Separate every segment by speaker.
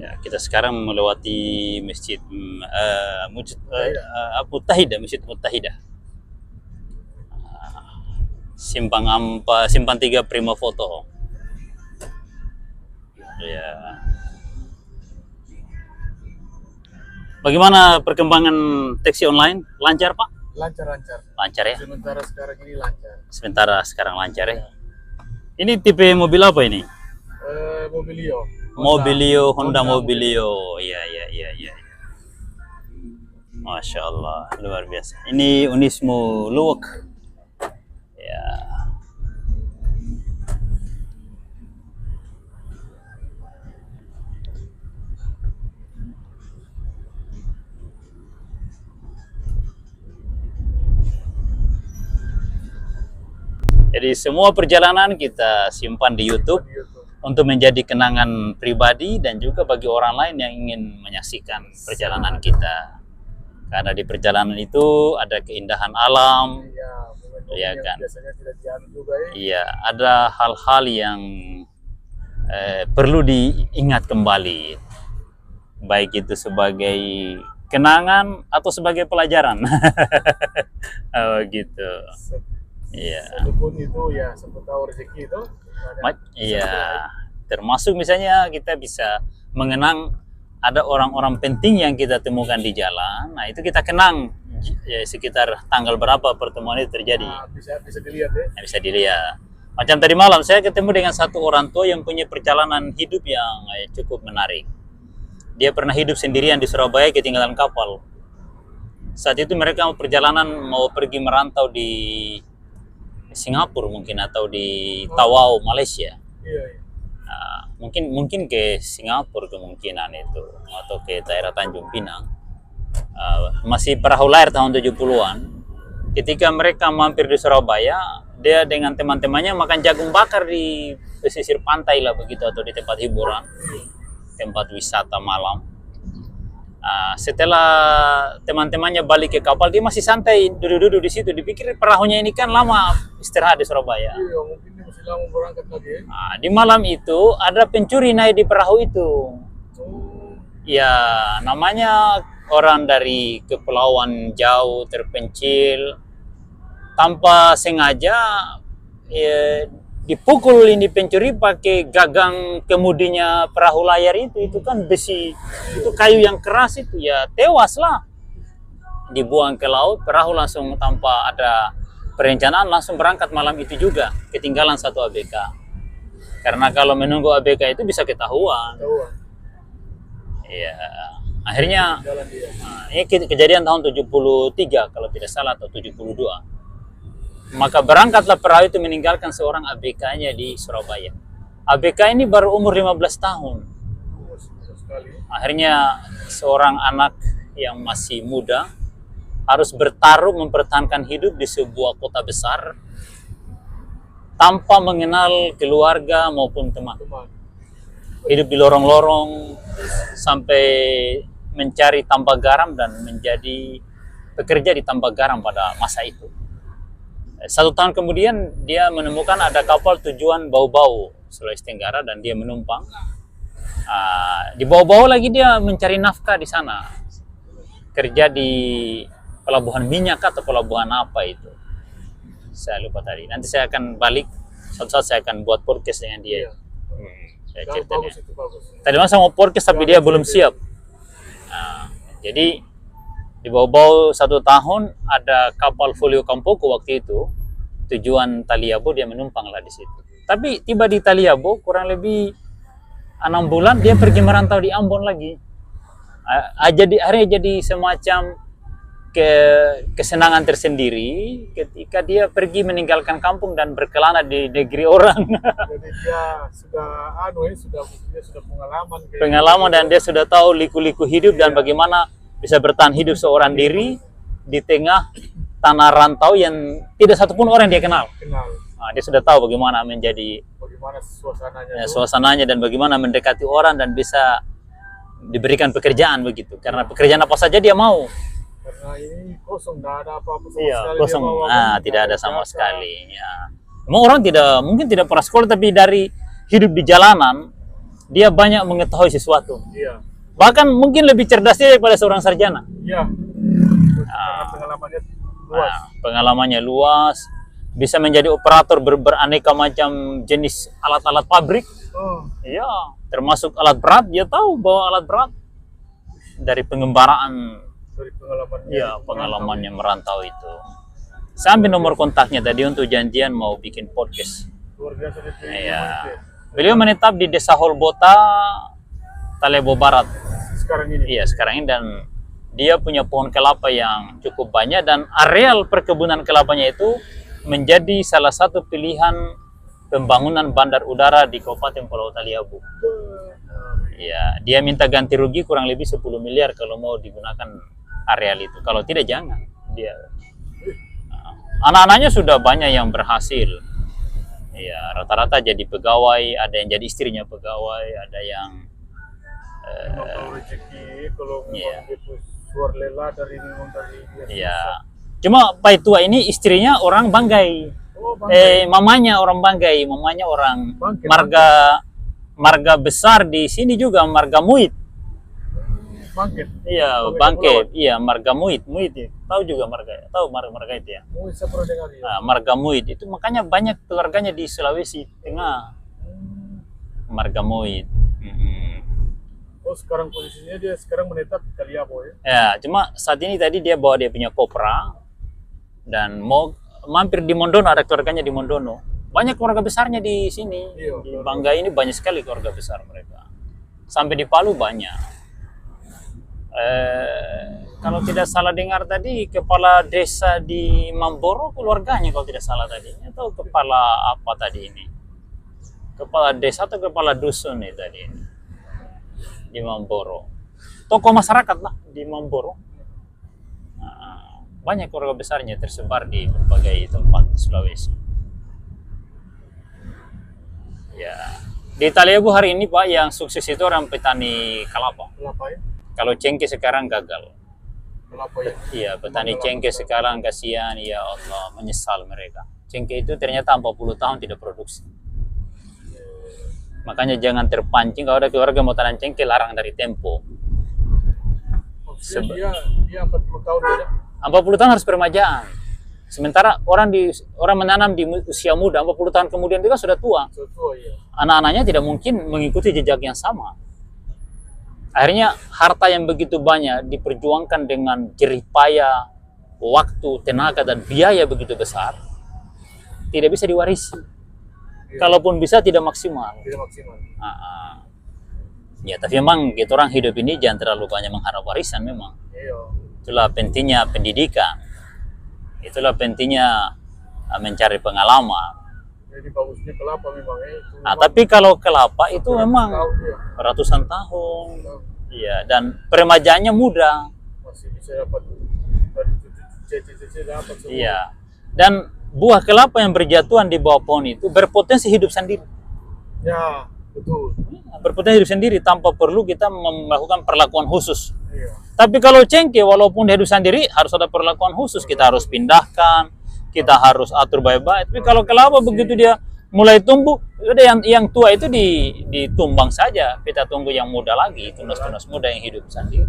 Speaker 1: Ya, kita sekarang melewati Masjid Muttahidah. Simpang Ampa, Simpang 3 Prima Foto. Ya. Bagaimana perkembangan taksi online? Lancar, Pak?
Speaker 2: Lancar-lancar.
Speaker 1: Lancar ya?
Speaker 2: Sementara sekarang ini lancar.
Speaker 1: Sementara sekarang lancar ya? Ini tipe mobil apa ini?
Speaker 2: Mobilio.
Speaker 1: Honda Mobilio. Iya. Masya Allah, luar biasa. Ini Unismo Luwak. Ya. Jadi semua perjalanan kita simpan di YouTube untuk menjadi kenangan pribadi dan juga bagi orang lain yang ingin menyaksikan perjalanan kita. Karena di perjalanan itu ada keindahan alam,
Speaker 2: Iya,
Speaker 1: ya kan?
Speaker 2: biasanya tidak diambil juga ya.
Speaker 1: Iya, ada hal-hal yang perlu diingat kembali, baik itu sebagai kenangan atau sebagai pelajaran. Oh gitu. Iya.
Speaker 2: Ataupun itu ya siapa tahu rezeki itu.
Speaker 1: Iya, termasuk misalnya kita bisa mengenang ada orang-orang penting yang kita temukan di jalan. Nah itu kita kenang ya, sekitar tanggal berapa pertemuan itu terjadi.
Speaker 2: Nah, bisa dilihat ya.
Speaker 1: Nah, bisa dilihat. Macam tadi malam saya ketemu dengan satu orang tua yang punya perjalanan hidup yang cukup menarik. Dia pernah hidup sendirian di Surabaya ketinggalan kapal. Saat itu mereka perjalanan mau pergi merantau di Singapura mungkin atau di Tawau, Malaysia.
Speaker 2: Iya.
Speaker 1: Nah, mungkin ke Singapura kemungkinan itu atau ke daerah Tanjung Pinang. Masih perahu layar tahun 70-an. Ketika mereka mampir di Surabaya, dia dengan teman-temannya makan jagung bakar di pesisir pantai lah begitu atau di tempat hiburan, tempat wisata malam. Setelah teman-temannya balik ke kapal, dia masih santai duduk-duduk di situ. Dipikir perahunya ini kan lama istirahat di Surabaya.
Speaker 2: Iya, mungkin dia masih lama berangkat lagi ya.
Speaker 1: Di malam itu ada pencuri naik di perahu itu. Ya, namanya orang dari kepulauan jauh terpencil, tanpa sengaja dipukul ini pencuri pakai gagang kemudinya perahu layar itu kan besi, itu kayu yang keras itu, ya tewas lah, dibuang ke laut. Perahu langsung tanpa ada perencanaan langsung berangkat malam itu juga, ketinggalan satu ABK. Karena kalau menunggu ABK itu bisa ketahuan. Ya, akhirnya ini kejadian tahun 73 kalau tidak salah atau 72. Maka berangkatlah perahu itu meninggalkan seorang ABK-nya di Surabaya. ABK ini baru umur 15 tahun. Akhirnya seorang anak yang masih muda harus bertarung mempertahankan hidup di sebuah kota besar tanpa mengenal keluarga maupun teman. Hidup di lorong-lorong sampai mencari tambak garam dan menjadi pekerja di tambak garam pada masa itu. 1 tahun kemudian dia menemukan ada kapal tujuan Bau-Bau, Sulawesi Tenggara, dan dia menumpang. Di Bau-Bau lagi dia mencari nafkah di sana, kerja di pelabuhan minyak atau pelabuhan apa itu, saya lupa tadi. Nanti saya akan balik, suatu saat saya akan buat podcast dengan dia. Saya ceritanya. Tadi masa mau podcast tapi dia belum siap. Jadi di Bau-Bau 1 tahun ada kapal Folio Kampoku waktu itu, tujuan Taliabo, dia menumpang lah di situ. Tapi tiba di Taliabo kurang lebih 6 bulan dia pergi merantau di Ambon lagi. Akhirnya jadi semacam kesenangan tersendiri ketika dia pergi meninggalkan kampung dan berkelana di negeri orang.
Speaker 2: Jadi dia sudah
Speaker 1: pengalaman dan dia sudah tahu liku-liku hidup dan bagaimana bisa bertahan hidup seorang diri di tengah tanah rantau yang tidak satupun orang dia kenal. Dia sudah tahu bagaimana suasananya dan bagaimana mendekati orang dan bisa diberikan pekerjaan begitu. Karena pekerjaan apa saja dia mau.
Speaker 2: Karena ini kosong, tidak ada apa-apa sama
Speaker 1: sekali. Kosong, tidak ada sama sekali. Ya. Memang orang mungkin tidak pernah sekolah, tapi dari hidup di jalanan dia banyak mengetahui sesuatu.
Speaker 2: Iya.
Speaker 1: Bahkan mungkin lebih cerdas dia daripada seorang sarjana.
Speaker 2: Iya. Karena pengalamannya luas.
Speaker 1: Pengalamannya luas, bisa menjadi operator beraneka macam jenis alat-alat pabrik.
Speaker 2: Oh,
Speaker 1: Iya, termasuk alat berat, dia tahu bawa alat berat dari pengembaraan.
Speaker 2: dari pengalamannya.
Speaker 1: Iya, pengalamannya merantau itu. Saya ambil nomor kontaknya tadi untuk janjian mau bikin podcast.
Speaker 2: Luar biasa dia.
Speaker 1: Iya. Beliau menetap di Desa Holbota, Talebo Barat.
Speaker 2: Sekarang ini.
Speaker 1: Iya, sekarang ini, dan dia punya pohon kelapa yang cukup banyak, dan areal perkebunan kelapanya itu menjadi salah satu pilihan pembangunan bandar udara di Kabupaten Pulau Taliabu. Ya, dia minta ganti rugi kurang lebih 10 miliar kalau mau digunakan areal itu. Kalau tidak jangan. Dia anak-anaknya sudah banyak yang berhasil. Ya, rata-rata jadi pegawai, ada yang jadi istrinya pegawai, ada yang
Speaker 2: Kalau rezeki, kalau
Speaker 1: Iya.
Speaker 2: memang dia suar lela dari memang dari dia.
Speaker 1: ya. Cuma Pai Tua ini istrinya orang Banggai.
Speaker 2: Oh, Bang.
Speaker 1: Mamanya orang Banggai, mamanya orang
Speaker 2: Bangkai,
Speaker 1: marga besar di sini juga, marga Muit.
Speaker 2: Bangkit.
Speaker 1: Iya,
Speaker 2: Bangkai
Speaker 1: Bangke,
Speaker 2: Kepulauan.
Speaker 1: iya marga Muit, Muit ya. Tahu juga marga, tahu marga itu ya.
Speaker 2: Oh, saya pernah dengar ya.
Speaker 1: Nah, marga Muit itu makanya banyak keluarganya di Sulawesi Tengah, marga Muit.
Speaker 2: Oh, sekarang posisinya dia sekarang menetap di Taliabo ya.
Speaker 1: Ya, cuma saat ini tadi dia bawa dia punya kopra dan mau mampir di Mondono, ada keluarganya di Mondono. Banyak keluarga besarnya di sini.
Speaker 2: Iya,
Speaker 1: Di Banggai ini banyak sekali keluarga besar mereka. Sampai di Palu banyak. Kalau tidak salah dengar tadi, kepala desa di Mamboro keluarganya kalau tidak salah tadi. Atau kepala apa tadi ini? Kepala desa atau kepala dusun nih tadi ini? Di Mamboro. Tokoh masyarakat lah di Mamboro. Nah, banyak keluarga besarnya tersebar di berbagai tempat di Sulawesi. Ya. Di Taliabu hari ini Pak yang sukses itu orang petani kelapa.
Speaker 2: Kelapa ya.
Speaker 1: Kalau cengkeh sekarang gagal.
Speaker 2: Kelapa ya.
Speaker 1: Iya, petani cengkeh sekarang kasihan, ya Allah, menyesal mereka. Cengkeh itu ternyata 40 tahun tidak produksi. Makanya jangan terpancing kalau ada keluarga mau tanam cengkeh, larang dari tempo.
Speaker 2: Maksudnya dia 40 tahun ya.
Speaker 1: 40 tahun harus peremajaan. Sementara orang menanam di usia muda, 40 tahun kemudian itu kan sudah tua.
Speaker 2: Setua ya.
Speaker 1: Anak-anaknya tidak mungkin mengikuti jejak yang sama. Akhirnya harta yang begitu banyak diperjuangkan dengan jerih payah, waktu, tenaga, dan biaya begitu besar, tidak bisa diwarisi.
Speaker 2: Iya.
Speaker 1: Kalaupun bisa tidak maksimal.
Speaker 2: Tidak maksimal.
Speaker 1: Ya, tapi memang kita orang hidup ini jangan terlalu banyak mengharap warisan memang.
Speaker 2: Iya.
Speaker 1: Itulah pentingnya pendidikan. Itulah pentingnya mencari pengalaman.
Speaker 2: Jadi bagusnya kelapa memang ya. Itu
Speaker 1: Nah,
Speaker 2: memang
Speaker 1: tapi kalau kelapa itu memang
Speaker 2: tahun dia.
Speaker 1: ratusan tahun. Iya, dan peremajaannya mudah.
Speaker 2: Masih bisa dapat dari cucu-cucu dapat semua.
Speaker 1: Iya. Dan buah kelapa yang berjatuhan di bawah pohon itu berpotensi hidup sendiri.
Speaker 2: Ya, betul.
Speaker 1: Berpotensi hidup sendiri tanpa perlu kita melakukan perlakuan khusus.
Speaker 2: Iya.
Speaker 1: Tapi kalau cengkeh, walaupun dia hidup sendiri, harus ada perlakuan khusus. Kita harus pindahkan, kita harus atur baik-baik. Tapi kalau kelapa begitu dia mulai tumbuh, udah yang tua itu ditumbang saja. Kita tunggu yang muda lagi, tunas-tunas muda yang hidup sendiri.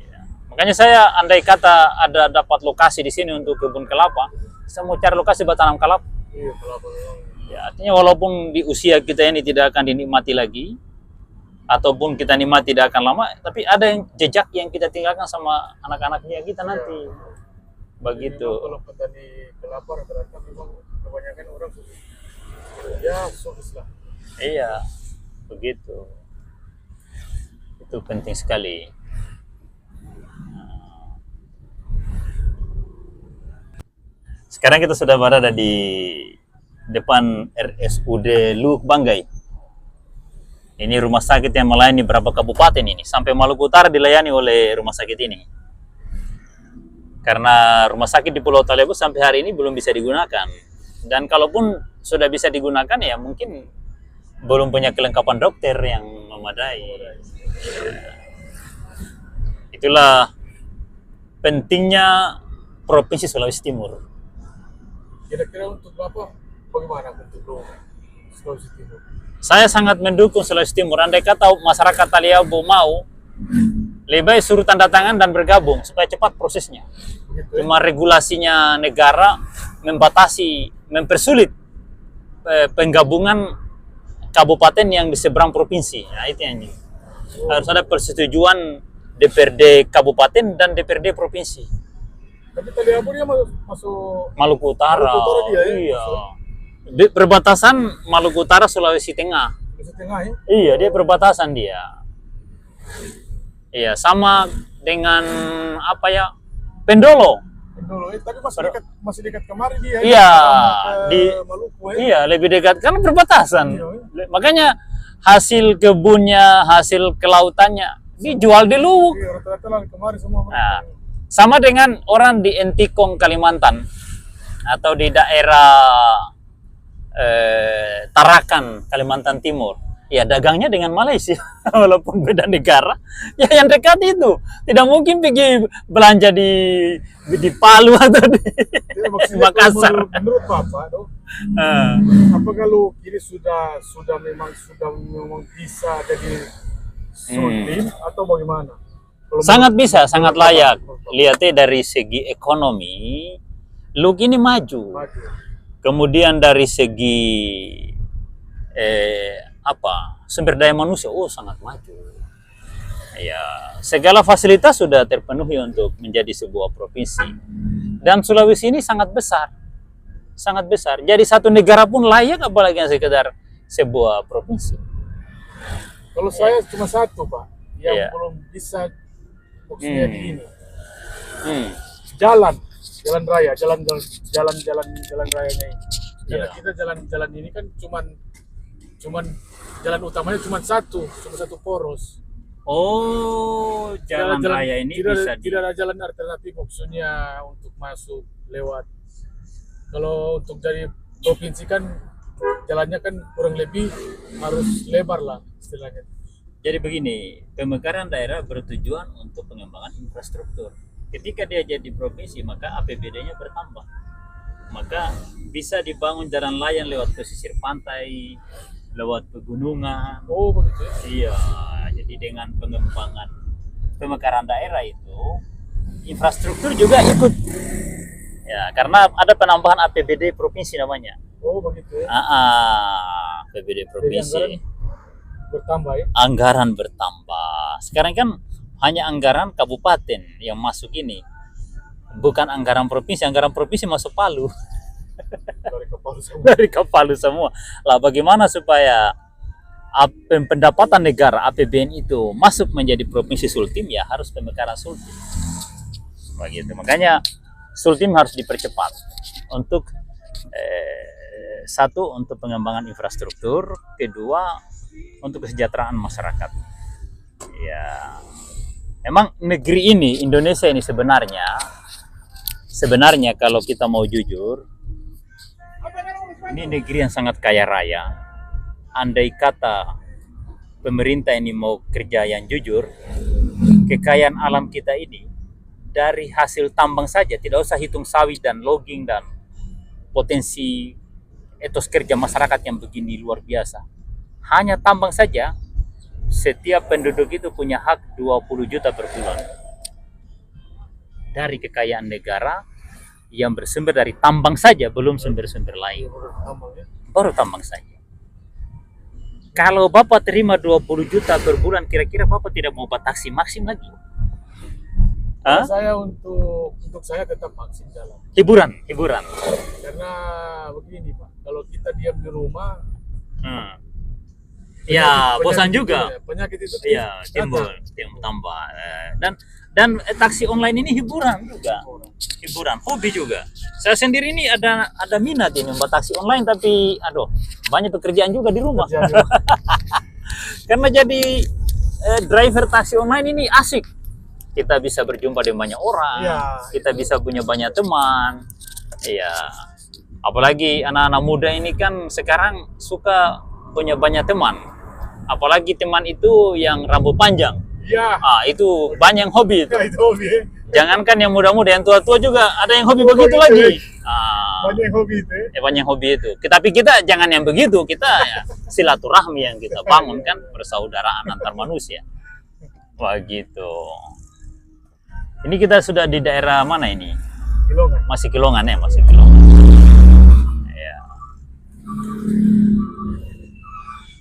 Speaker 1: Ya. Makanya saya andai kata ada dapat lokasi di sini untuk kebun kelapa, saya mau cari lokasi buat tanam kelapa.
Speaker 2: Iya, kelapa memang.
Speaker 1: Ya, artinya walaupun di usia kita ini tidak akan dinikmati lagi, ataupun kita nikmati tidak akan lama, tapi ada yang jejak yang kita tinggalkan sama anak-anaknya kita nanti. Begitu.
Speaker 2: Memang kalau petani kelapa rata-rata memang kebanyakan orang sukses. Ya, sukses lah.
Speaker 1: Iya, begitu. Itu penting sekali. Sekarang kita sudah berada di depan RSUD Luuk Banggai. Ini rumah sakit yang melayani berapa kabupaten ini. Sampai Maluku Utara dilayani oleh rumah sakit ini. Karena rumah sakit di Pulau Taliabu sampai hari ini belum bisa digunakan. Dan kalaupun sudah bisa digunakan ya mungkin belum punya kelengkapan dokter yang memadai. Itulah pentingnya Provinsi Sulawesi Timur.
Speaker 2: Kira-kira untuk Bapak bagaimana untuk Sulawesi Timur?
Speaker 1: Saya sangat mendukung Sulawesi Timur. Andai kata masyarakat Taliabu mau, lebih baik suruh tanda tangan dan bergabung supaya cepat prosesnya.
Speaker 2: Begitu, ya?
Speaker 1: Cuma regulasinya negara membatasi, mempersulit penggabungan kabupaten yang di seberang provinsi. Nah, itu yang ini. Harus ada persetujuan DPRD kabupaten dan DPRD provinsi.
Speaker 2: Tapi Taliabu dia masuk
Speaker 1: Maluku Utara.
Speaker 2: Maluku Utara dia, ya?
Speaker 1: Iya. Di perbatasan Maluku Utara Sulawesi Tengah.
Speaker 2: Sulawesi Tengah ya.
Speaker 1: Iya, dia perbatasan dia. Iya, sama dengan apa ya? Pendolo.
Speaker 2: Dulu, tapi masih dekat kemari dia.
Speaker 1: Iya,
Speaker 2: Ke
Speaker 1: di
Speaker 2: Maluku ya.
Speaker 1: iya lebih dekat kan perbatasan.
Speaker 2: Iya.
Speaker 1: Makanya hasil kebunnya, hasil kelautannya dijual di Luwuk.
Speaker 2: Iya, rata-rata lah kemari semua.
Speaker 1: Nah, sama dengan orang di Entikong Kalimantan atau di daerah Tarakan Kalimantan Timur. Ya dagangnya dengan Malaysia walaupun beda negara. Ya yang dekat itu. Tidak mungkin pergi belanja di Palu atau di Makassar.
Speaker 2: Menurut Bapak, apa kalau ini sudah memang bisa jadi Sultim atau bagaimana? Kalau
Speaker 1: Sangat bisa, sangat layak. Lihatnya dari segi ekonomi, Luwuk ini maju. Kemudian dari segi sumber daya manusia, sangat maju. Ya, segala fasilitas sudah terpenuhi untuk menjadi sebuah provinsi. Dan Sulawesi ini sangat besar. Sangat besar. Jadi satu negara pun layak, apalagi yang sekedar sebuah provinsi.
Speaker 2: Kalau saya cuma satu, Pak, yang
Speaker 1: Iya.
Speaker 2: belum bisa maksudnya ini. Jalan raya, jalan rayanya ini. Karena
Speaker 1: Iya.
Speaker 2: kita jalan ini kan cuman jalan utamanya cuma satu poros.
Speaker 1: Oh, jalan raya ini
Speaker 2: tidak ada jalan alternatif maksudnya untuk masuk lewat. Kalau untuk dari provinsi kan jalannya kan kurang lebih harus lebar lah istilahnya.
Speaker 1: Jadi begini, pemekaran daerah bertujuan untuk pengembangan infrastruktur. Ketika dia jadi provinsi, maka APBD-nya bertambah. Maka bisa dibangun jalan layang lewat pesisir pantai, lewat pegunungan.
Speaker 2: Oh begitu ya?
Speaker 1: Iya, jadi dengan pengembangan pemekaran daerah itu, infrastruktur juga ikut. Ya, karena ada penambahan APBD provinsi namanya.
Speaker 2: Oh begitu ya?
Speaker 1: APBD
Speaker 2: Jadi
Speaker 1: provinsi.
Speaker 2: bertambah ya?
Speaker 1: Anggaran bertambah. Sekarang kan hanya anggaran kabupaten yang masuk ini. Bukan anggaran provinsi masuk Palu.
Speaker 2: Dari kepala semua.
Speaker 1: Dari Palu semua. Lah bagaimana supaya pendapatan negara APBN itu masuk menjadi provinsi Sultim, ya harus pemekaran Sultim. Begitu. Makanya Sultim harus dipercepat untuk satu, untuk pengembangan infrastruktur, kedua untuk kesejahteraan masyarakat. Ya, memang negeri ini, Indonesia ini sebenarnya kalau kita mau jujur, ini negeri yang sangat kaya raya. Andai kata pemerintah ini mau kerja yang jujur, kekayaan alam kita ini dari hasil tambang saja, tidak usah hitung sawit dan logging dan potensi etos kerja masyarakat yang begini luar biasa. Hanya tambang saja, setiap penduduk itu punya hak 20 juta per bulan. Dari kekayaan negara yang bersumber dari tambang saja, belum sumber-sumber lain. Baru tambang saja. Kalau Bapak terima 20 juta per bulan, kira-kira Bapak tidak mau taksi maksim lagi? Hah?
Speaker 2: Saya untuk saya tetap maksim jalan.
Speaker 1: Hiburan.
Speaker 2: Karena begini Pak, kalau kita diam di rumah,
Speaker 1: Ya, bosan
Speaker 2: penyakit
Speaker 1: juga.
Speaker 2: itu, penyakit itu
Speaker 1: Iya, timbul tambah. Dan taksi online ini hiburan juga. Hiburan, hobi juga. Saya sendiri ini ada minat ini membuat taksi online, tapi banyak pekerjaan juga di rumah. Karena jadi driver taksi online ini asik. Kita bisa berjumpa dengan banyak orang, kita bisa punya banyak teman. Iya. Apalagi anak-anak muda ini kan sekarang suka punya banyak teman. Apalagi teman itu yang rambut panjang.
Speaker 2: Ya.
Speaker 1: Itu banyak yang hobi itu.
Speaker 2: Itu hobi.
Speaker 1: Jangankan yang muda-muda, yang tua-tua juga ada yang hobi begitu lagi.
Speaker 2: Banyak yang hobi itu ya.
Speaker 1: banyak hobi itu. Tapi kita jangan yang begitu, kita ya, silaturahmi yang kita bangun kan, persaudaraan antar manusia. Wah gitu. Ini kita sudah di daerah mana ini?
Speaker 2: Kilongan.
Speaker 1: Masih Kilongan ya, masih Kilongan.